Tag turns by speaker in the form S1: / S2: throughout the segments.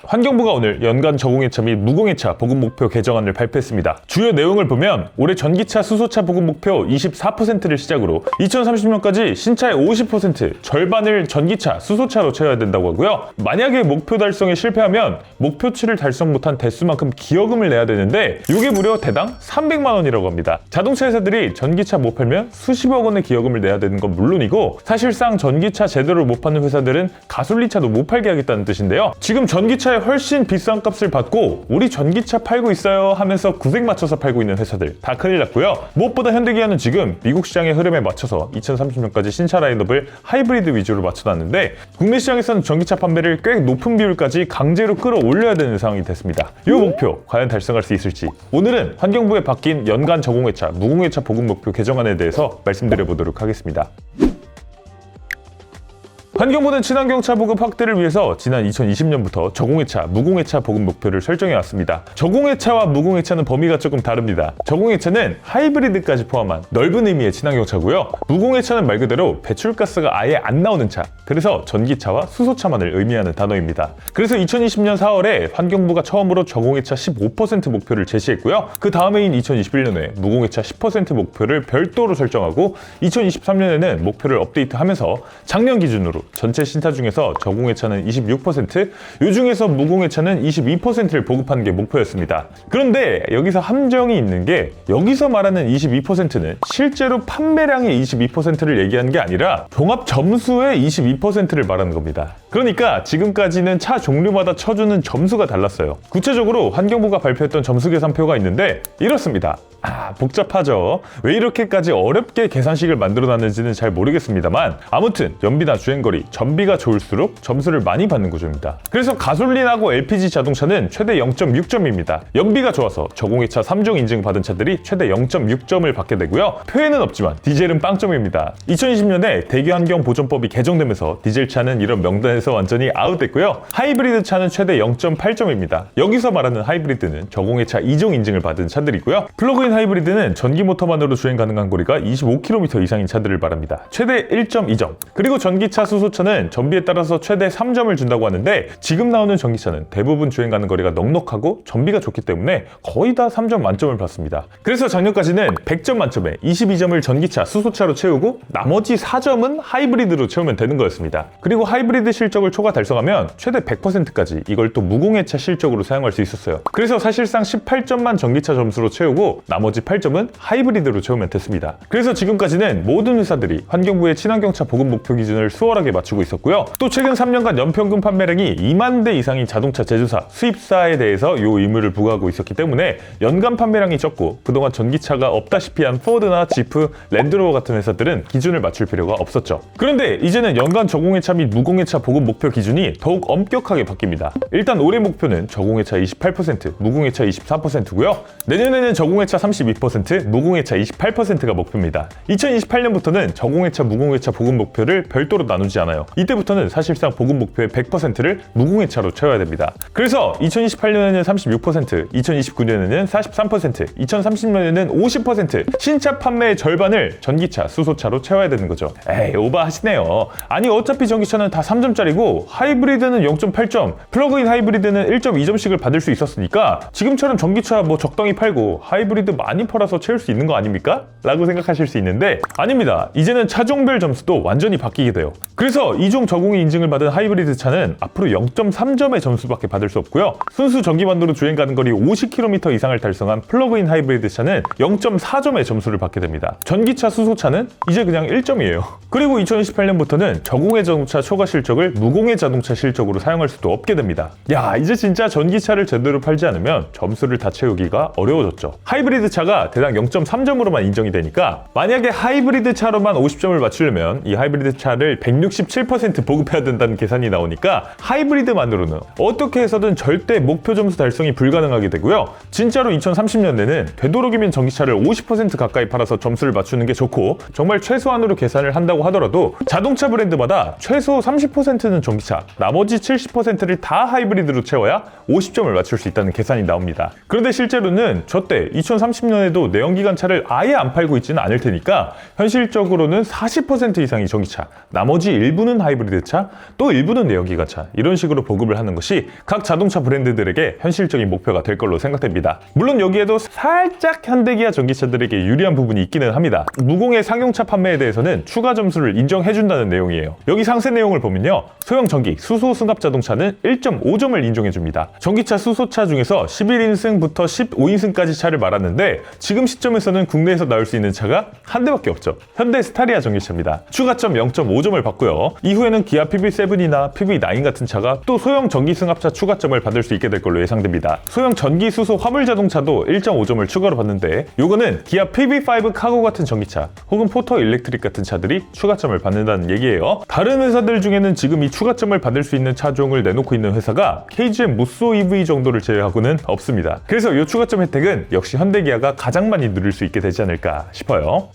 S1: 환경부가 오늘 연간 저공해차 및 무공해차 보급 목표 개정안을 발표했습니다. 주요 내용을 보면 올해 전기차, 수소차 보급 목표 24%를 시작으로 2030년까지 신차의 50%, 절반을 전기차, 수소차로 채워야 된다고 하고요. 만약에 목표 달성에 실패하면 목표치를 달성 못한 대수만큼 기여금을 내야 되는데 이게 무려 대당 300만 원이라고 합니다. 자동차 회사들이 전기차 못 팔면 수십억 원의 기여금을 내야 되는 건 물론이고 사실상 전기차 제대로 못 파는 회사들은 가솔린차도 못 팔게 하겠다는 뜻인데요. 지금 전기차에 훨씬 비싼 값을 받고 우리 전기차 팔고 있어요 하면서 구색 맞춰서 팔고 있는 회사들 다 큰일 났고요. 무엇보다 현대기아는 지금 미국 시장의 흐름에 맞춰서 2030년까지 신차 라인업을 하이브리드 위주로 맞춰놨는데 국내 시장에서는 전기차 판매를 꽤 높은 비율까지 강제로 끌어올려야 되는 상황이 됐습니다. 이 목표 과연 달성할 수 있을지 오늘은 환경부에 바뀐 연간 저공해차, 무공해차 보급 목표 개정안에 대해서 말씀드려보도록 하겠습니다. 환경부는 친환경차 보급 확대를 위해서 지난 2020년부터 저공해차, 무공해차 보급 목표를 설정해왔습니다. 저공해차와 무공해차는 범위가 조금 다릅니다. 저공해차는 하이브리드까지 포함한 넓은 의미의 친환경차고요. 무공해차는 말 그대로 배출가스가 아예 안 나오는 차, 그래서 전기차와 수소차만을 의미하는 단어입니다. 그래서 2020년 4월에 환경부가 처음으로 저공해차 15% 목표를 제시했고요. 그 다음해인 2021년에 무공해차 10% 목표를 별도로 설정하고 2023년에는 목표를 업데이트하면서 작년 기준으로 전체 신차 중에서 저공해차는 26%, 이 중에서 무공해차는 22%를 보급하는 게 목표였습니다. 그런데 여기서 함정이 있는 게 여기서 말하는 22%는 실제로 판매량의 22%를 얘기하는 게 아니라 종합 점수의 22%를 말하는 겁니다. 그러니까 지금까지는 차 종류마다 쳐주는 점수가 달랐어요. 구체적으로 환경부가 발표했던 점수 계산표가 있는데 이렇습니다. 복잡하죠. 왜 이렇게까지 어렵게 계산식을 만들어놨는지는 잘 모르겠습니다만 아무튼 연비나 주행거리, 전비가 좋을수록 점수를 많이 받는 구조입니다. 그래서 가솔린하고 LPG 자동차는 최대 0.6점입니다. 연비가 좋아서 저공해차 3종 인증받은 차들이 최대 0.6점을 받게 되고요. 표에는 없지만 디젤은 빵점입니다. 2020년에 대기환경보전법이 개정되면서 디젤차는 이런 명단에서 완전히 아웃됐고요. 하이브리드 차는 최대 0.8점입니다. 여기서 말하는 하이브리드는 저공해차 2종 인증을 받은 차들이고요. 플러그인 하이브리드는 전기 모터만으로 주행 가능한 거리가 25km 이상인 차들을 말합니다. 최대 1.2점. 그리고 전기차, 수소차는 전비에 따라서 최대 3점을 준다고 하는데 지금 나오는 전기차는 대부분 주행 가는 거리가 넉넉하고 전비가 좋기 때문에 거의 다 3점 만점을 받습니다. 그래서 작년까지는 100점 만점에 22점을 전기차, 수소차로 채우고 나머지 4점은 하이브리드로 채우면 되는 거였습니다. 그리고 하이브리드 실적을 초과 달성하면 최대 100%까지 이걸 또 무공해차 실적으로 사용할 수 있었어요. 그래서 사실상 18점만 전기차 점수로 채우고 나머지 8점은 하이브리드로 채우면 됐습니다. 그래서 지금까지는 모든 회사들이 환경부의 친환경차 보급 목표 기준을 수월하게 맞추고 있었고요. 또 최근 3년간 연평균 판매량이 2만 대 이상인 자동차 제조사, 수입사에 대해서 이 의무를 부과하고 있었기 때문에 연간 판매량이 적고 그동안 전기차가 없다시피 한 포드나 지프, 랜드로버 같은 회사들은 기준을 맞출 필요가 없었죠. 그런데 이제는 연간 저공해차 및 무공해차 보급 목표 기준이 더욱 엄격하게 바뀝니다. 일단 올해 목표는 저공해차 28%, 무공해차 24%고요. 내년에는 저공해차 32%, 무공해차 28%가 목표입니다. 2028년부터는 저공해차, 무공해차 보급 목표를 별도로 나누지 않아요. 이때부터는 사실상 보급 목표의 100%를 무공해차로 채워야 됩니다. 그래서 2028년에는 36%, 2029년에는 43%, 2030년에는 50%, 신차 판매의 절반을 전기차, 수소차로 채워야 되는 거죠. 에이, 오버하시네요. 아니 어차피 전기차는 다 3점짜리고 하이브리드는 0.8점, 플러그인 하이브리드는 1.2점씩을 받을 수 있었으니까 지금처럼 전기차 뭐 적당히 팔고 하이브리드 많이 팔아서 채울 수 있는 거 아닙니까? 라고 생각하실 수 있는데 아닙니다. 이제는 차종별 점수도 완전히 바뀌게 돼요. 그래서 2종 저공해 인증을 받은 하이브리드 차는 앞으로 0.3점의 점수밖에 받을 수 없고요. 순수 전기만으로 주행 가는 거리 50km 이상을 달성한 플러그인 하이브리드 차는 0.4점의 점수를 받게 됩니다. 전기차, 수소차는 이제 그냥 1점이에요. 그리고 2028년부터는 저공해 자동차 초과 실적을 무공해 자동차 실적으로 사용할 수도 없게 됩니다. 야, 이제 진짜 전기차를 제대로 팔지 않으면 점수를 다 채우기가 어려워졌죠. 하이브리드 차가 대당 0.3점으로만 인정이 되니까 만약에 하이브리드 차로만 50점을 맞추려면 이 하이브리드 차를 167% 보급해야 된다는 계산이 나오니까 하이브리드만으로는 어떻게 해서든 절대 목표 점수 달성이 불가능하게 되고요. 진짜로 2030년에는 되도록이면 전기차를 50% 가까이 팔아서 점수를 맞추는 게 좋고 정말 최소한으로 계산을 한다고 하더라도 자동차 브랜드마다 최소 30% 20%는 전기차, 나머지 70%를 다 하이브리드로 채워야 50점을 맞출 수 있다는 계산이 나옵니다. 그런데 실제로는 저때 2030년에도 내연기관차를 아예 안 팔고 있지는 않을 테니까 현실적으로는 40% 이상이 전기차, 나머지 일부는 하이브리드차, 또 일부는 내연기관차, 이런 식으로 보급을 하는 것이 각 자동차 브랜드들에게 현실적인 목표가 될 걸로 생각됩니다. 물론 여기에도 살짝 현대기아 전기차들에게 유리한 부분이 있기는 합니다. 무공해 상용차 판매에 대해서는 추가 점수를 인정해준다는 내용이에요. 여기 상세 내용을 보면요, 소형 전기 수소 승합 자동차는 1.5점을 인정해줍니다. 전기차 수소차 중에서 11인승부터 15인승까지 차를 말았는데 지금 시점에서는 국내에서 나올 수 있는 차가 한 대밖에 없죠. 현대 스타리아 전기차입니다. 추가점 0.5점을 받고요. 이후에는 기아 PV7이나 PV9 같은 차가 또 소형 전기 승합차 추가점을 받을 수 있게 될 걸로 예상됩니다. 소형 전기 수소 화물 자동차도 1.5점을 추가로 받는데 요거는 기아 PV5 카고 같은 전기차 혹은 포터 일렉트릭 같은 차들이 추가점을 받는다는 얘기예요. 다른 회사들 중에는 지금 이 추가점을 받을 수 있는 차종을 내놓고 있는 회사가 KGM 무쏘 EV 정도를 제외하고는 없습니다. 그래서 이 추가점 혜택은 역시 현대기아가 가장 많이 누릴 수 있게 되지 않을까 싶어요.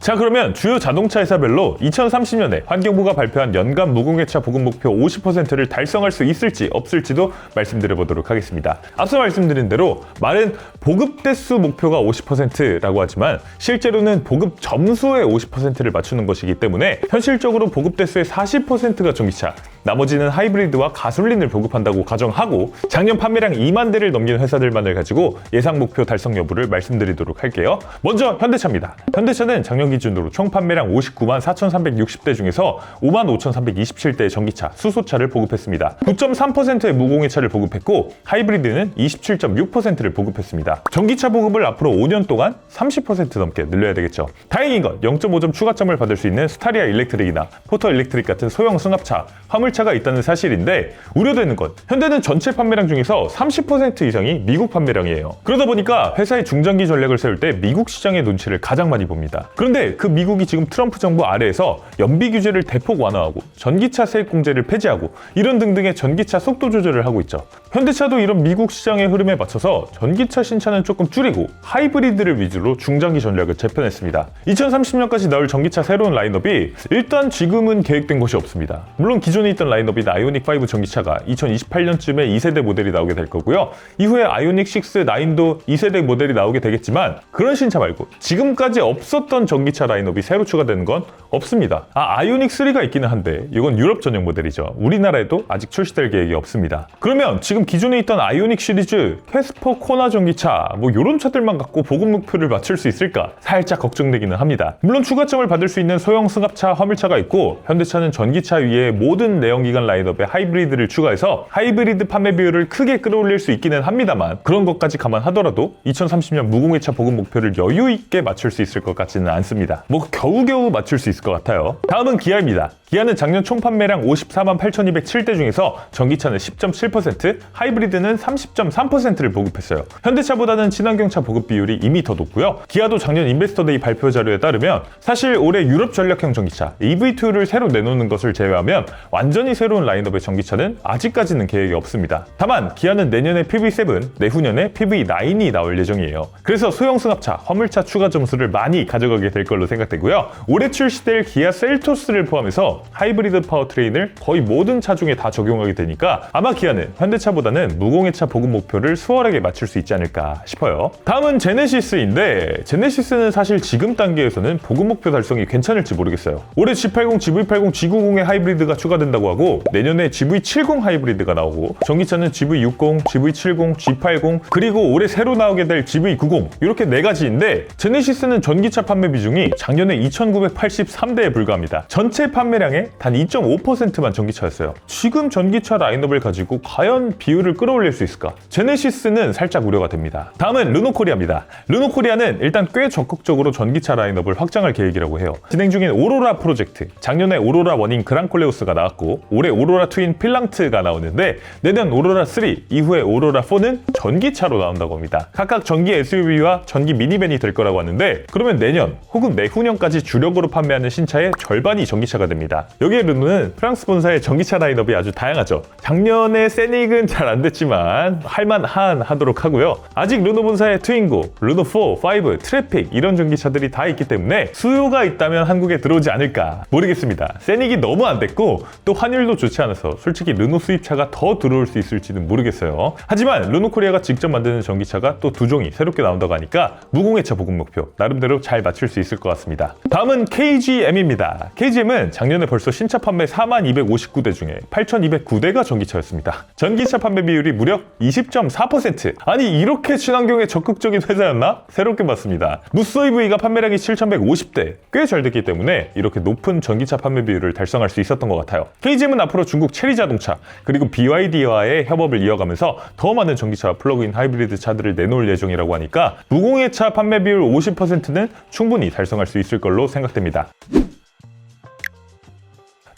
S1: 자, 그러면 주요 자동차 회사별로 2030년에 환경부가 발표한 연간 무공해차 보급 목표 50%를 달성할 수 있을지 없을지도 말씀드려보도록 하겠습니다. 앞서 말씀드린 대로 말은 보급 대수 목표가 50%라고 하지만 실제로는 보급 점수의 50%를 맞추는 것이기 때문에 현실적으로 보급 대수의 40%가 전기차, 나머지는 하이브리드와 가솔린을 보급한다고 가정하고 작년 판매량 2만 대를 넘기는 회사들만을 가지고 예상 목표 달성 여부를 말씀드리도록 할게요. 먼저 현대차입니다. 현대차는 작년 기준으로 총 판매량 59만 4,360대 중에서 5만 5,327대의 전기차, 수소차를 보급했습니다. 9.3%의 무공해차를 보급했고 하이브리드는 27.6%를 보급했습니다. 전기차 보급을 앞으로 5년 동안 30% 넘게 늘려야 되겠죠. 다행인 건 0.5점 추가점을 받을 수 있는 스타리아 일렉트릭이나 포터 일렉트릭 같은 소형 승합차, 화물차가 있다는 사실인데 우려되는 건 현대는 전체 판매량 중에서 30% 이상이 미국 판매량이에요. 그러다 보니까 회사의 중장기 전략을 세울 때 미국 시장의 눈치를 가장 많이 봅니다. 그런데 그 미국이 지금 트럼프 정부 아래에서 연비 규제를 대폭 완화하고 전기차 세액 공제를 폐지하고 이런 등등의 전기차 속도 조절을 하고 있죠. 현대차도 이런 미국 시장의 흐름에 맞춰서 전기차 신차는 조금 줄이고 하이브리드를 위주로 중장기 전략을 재편했습니다. 2030년까지 나올 전기차 새로운 라인업이 일단 지금은 계획된 것이 없습니다. 물론 기존에 있던 라인업인 아이오닉5 전기차가 2028년쯤에 2세대 모델이 나오게 될 거고요. 이후에 아이오닉 6, 9도 2세대 모델이 나오게 되겠지만 그런 신차 말고 지금까지 없었던 전기차 라인업이 새로 추가되는 건 없습니다. 아이오닉 3가 있기는 한데 이건 유럽 전용 모델이죠. 우리나라에도 아직 출시될 계획이 없습니다. 그러면 지금 기존에 있던 아이오닉 시리즈, 캐스퍼 코나 전기차 뭐 이런 차들만 갖고 보급 목표를 맞출 수 있을까 살짝 걱정되기는 합니다. 물론 추가점을 받을 수 있는 소형 승합차, 화물차가 있고 현대차는 전기차 위에 모든 내연기관 라인업에 하이브리드를 추가해서 하이브리드 판매 비율을 크게 끌어올릴 수 있기는 합니다만 그런 것까지 감안하더라도 2030년 무공해차 보급 목표를 여유 있게 맞출 수 있을 것 같지는 않습니다. 뭐 겨우겨우 맞출 수 있을 것 같아요. 다음은 기아입니다. 기아는 작년 총 판매량 54만 8,207대 중에서 전기차는 10.7%, 하이브리드는 30.3%를 보급했어요. 현대차보다는 친환경차 보급 비율이 이미 더 높고요. 기아도 작년 인베스터데이 발표 자료에 따르면 사실 올해 유럽 전력형 전기차 EV2를 새로 내놓는 것을 제외하면 완전히 새로운 라인업의 전기차는 아직까지는 계획이 없습니다. 다만 기아는 내년에 PV7, 내후년에 PV9이 나올 예정이에요. 그래서 소형 승합차, 화물차 추가 점수를 많이 가져가게 될 걸로 생각되고요. 올해 출시될 기아 셀토스를 포함해서 하이브리드 파워트레인을 거의 모든 차종에 다 적용하게 되니까 아마 기아는 현대차보다는 무공해차 보급 목표를 수월하게 맞출 수 있지 않을까 싶어요. 다음은 제네시스인데 제네시스는 사실 지금 단계에서는 보급 목표 달성이 괜찮을지 모르겠어요. 올해 G80, GV80, G90의 하이브리드가 추가된다고 하고 내년에 GV70 하이브리드가 나오고 전기차는 GV60, GV70, G80 그리고 올해 새로 나오게 될 GV90 이렇게 4가지인데 제네시스는 전기차 판매 비중이 작년에 2,983대에 불과합니다. 전체 판매량의 단 2.5%만 전기차였어요. 지금 전기차 라인업을 가지고 과연 비율을 끌어올릴 수 있을까? 제네시스는 살짝 우려가 됩니다. 다음은 르노코리아입니다. 르노코리아는 일단 꽤 적극적으로 전기차 라인업을 확장할 계획이라고 해요. 진행 중인 오로라 프로젝트, 작년에 오로라 원인 그랑콜레오스가 나왔고 올해 오로라 트윈 필랑트가 나오는데 내년 오로라 3, 이후에 오로라 4는 전기차로 나온다고 합니다. 각각 전기 SUV와 전기 미니밴이 될 거라고 하는데 그러면 내년 혹은 내후년까지 주력으로 판매하는 신차의 절반이 전기차가 됩니다. 있습니다. 여기에 르노는 프랑스 본사의 전기차 라인업이 아주 다양하죠. 작년에 세닉은 잘 안 됐지만 할만한 하도록 하고요. 아직 르노 본사의 트윙고, 르노 4, 5, 트래픽 이런 전기차들이 다 있기 때문에 수요가 있다면 한국에 들어오지 않을까 모르겠습니다. 세닉이 너무 안 됐고 또 환율도 좋지 않아서 솔직히 르노 수입차가 더 들어올 수 있을지는 모르겠어요. 하지만 르노 코리아가 직접 만드는 전기차가 또 두 종이 새롭게 나온다고 하니까 무공해차 보급 목표 나름대로 잘 맞출 수 있을 것 같습니다. 다음은 KGM입니다. KGM은 작년에 벌써 신차 판매 4259대 중에 8209대가 전기차였습니다. 전기차 판매 비율이 무려 20.4%. 아니 이렇게 친환경에 적극적인 회사였나? 새롭게 봤습니다. 무쏘 EV가 판매량이 7150대 꽤 잘 됐기 때문에 이렇게 높은 전기차 판매 비율을 달성할 수 있었던 것 같아요. KGM은 앞으로 중국 체리 자동차 그리고 BYD와의 협업을 이어가면서 더 많은 전기차 플러그인 하이브리드 차들을 내놓을 예정이라고 하니까 무공해차 판매 비율 50%는 충분히 달성할 수 있을 걸로 생각됩니다.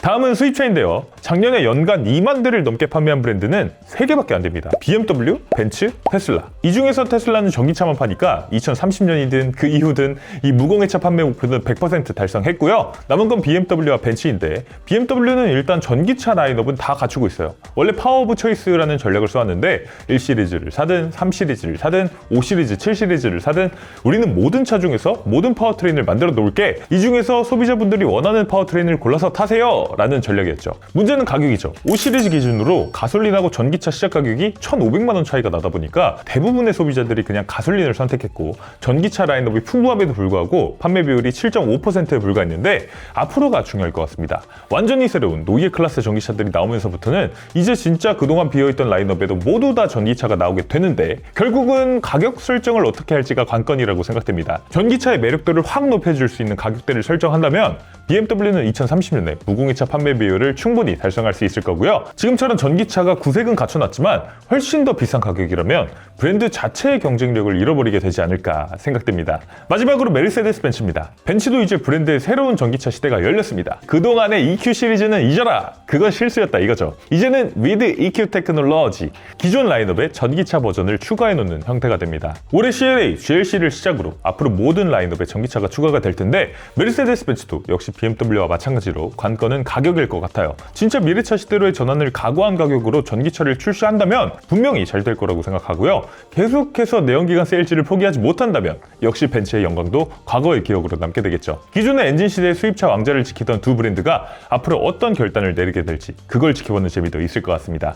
S1: 다음은 수입차인데요. 작년에 연간 2만 대를 넘게 판매한 브랜드는 3개밖에 안 됩니다. BMW, 벤츠, 테슬라. 이 중에서 테슬라는 전기차만 파니까 2030년이든 그 이후든 이 무공해차 판매 목표는 100% 달성했고요. 남은 건 BMW와 벤츠인데 BMW는 일단 전기차 라인업은 다 갖추고 있어요. 원래 파워 오브 초이스라는 전략을 써왔는데 1시리즈를 사든 3시리즈를 사든 5시리즈, 7시리즈를 사든 우리는 모든 차 중에서 모든 파워트레인을 만들어 놓을게. 이 중에서 소비자분들이 원하는 파워트레인을 골라서 타세요 라는 전략이었죠. 문제는 가격이죠. 5시리즈 기준으로 가솔린하고 전기차 시작 가격이 1,500만 원 차이가 나다 보니까 대부분의 소비자들이 그냥 가솔린을 선택했고 전기차 라인업이 풍부함에도 불구하고 판매 비율이 7.5%에 불과했는데 앞으로가 중요할 것 같습니다. 완전히 새로운 노예 클래스 전기차들이 나오면서부터는 이제 진짜 그동안 비어있던 라인업에도 모두 다 전기차가 나오게 되는데 결국은 가격 설정을 어떻게 할지가 관건이라고 생각됩니다. 전기차의 매력도를 확 높여줄 수 있는 가격대를 설정한다면 BMW는 2030년에 무공해차 판매 비율을 충분히 달성할 수 있을 거고요. 지금처럼 전기차가 구색은 갖춰놨지만 훨씬 더 비싼 가격이라면 브랜드 자체의 경쟁력을 잃어버리게 되지 않을까 생각됩니다. 마지막으로 메르세데스 벤츠입니다. 벤츠도 이제 브랜드의 새로운 전기차 시대가 열렸습니다. 그동안의 EQ 시리즈는 잊어라! 그건 실수였다 이거죠. 이제는 with EQ 테크놀로지 기존 라인업에 전기차 버전을 추가해놓는 형태가 됩니다. 올해 CLA, GLC를 시작으로 앞으로 모든 라인업에 전기차가 추가가 될 텐데 메르세데스 벤츠도 역시 BMW와 마찬가지로 관건은 가격일 것 같아요. 진짜 미래차 시대로의 전환을 각오한 가격으로 전기차를 출시한다면 분명히 잘 될 거라고 생각하고요. 계속해서 내연기관 세일즈를 포기하지 못한다면 역시 벤츠의 영광도 과거의 기억으로 남게 되겠죠. 기존의 엔진 시대의 수입차 왕자를 지키던 두 브랜드가 앞으로 어떤 결단을 내리게 될지 그걸 지켜보는 재미도 있을 것 같습니다.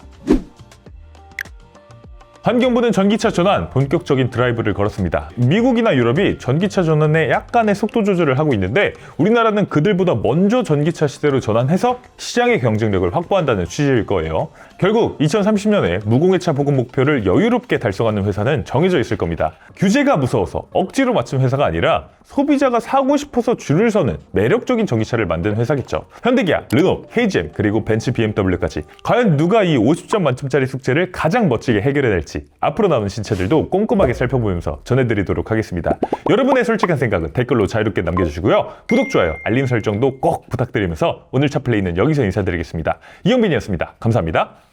S1: 환경부는 전기차 전환 본격적인 드라이브를 걸었습니다. 미국이나 유럽이 전기차 전환에 약간의 속도 조절을 하고 있는데 우리나라는 그들보다 먼저 전기차 시대로 전환해서 시장의 경쟁력을 확보한다는 취지일 거예요. 결국 2030년에 무공해차 보급 목표를 여유롭게 달성하는 회사는 정해져 있을 겁니다. 규제가 무서워서 억지로 맞춘 회사가 아니라 소비자가 사고 싶어서 줄을 서는 매력적인 전기차를 만든 회사겠죠. 현대기아, 르노, KGM, 그리고 벤츠, BMW까지 과연 누가 이 50점 만점짜리 숙제를 가장 멋지게 해결해낼지 앞으로 나오는 신차들도 꼼꼼하게 살펴보면서 전해드리도록 하겠습니다. 여러분의 솔직한 생각은 댓글로 자유롭게 남겨주시고요. 구독, 좋아요, 알림 설정도 꼭 부탁드리면서 오늘 차 플레이는 여기서 인사드리겠습니다. 이영빈이었습니다. 감사합니다.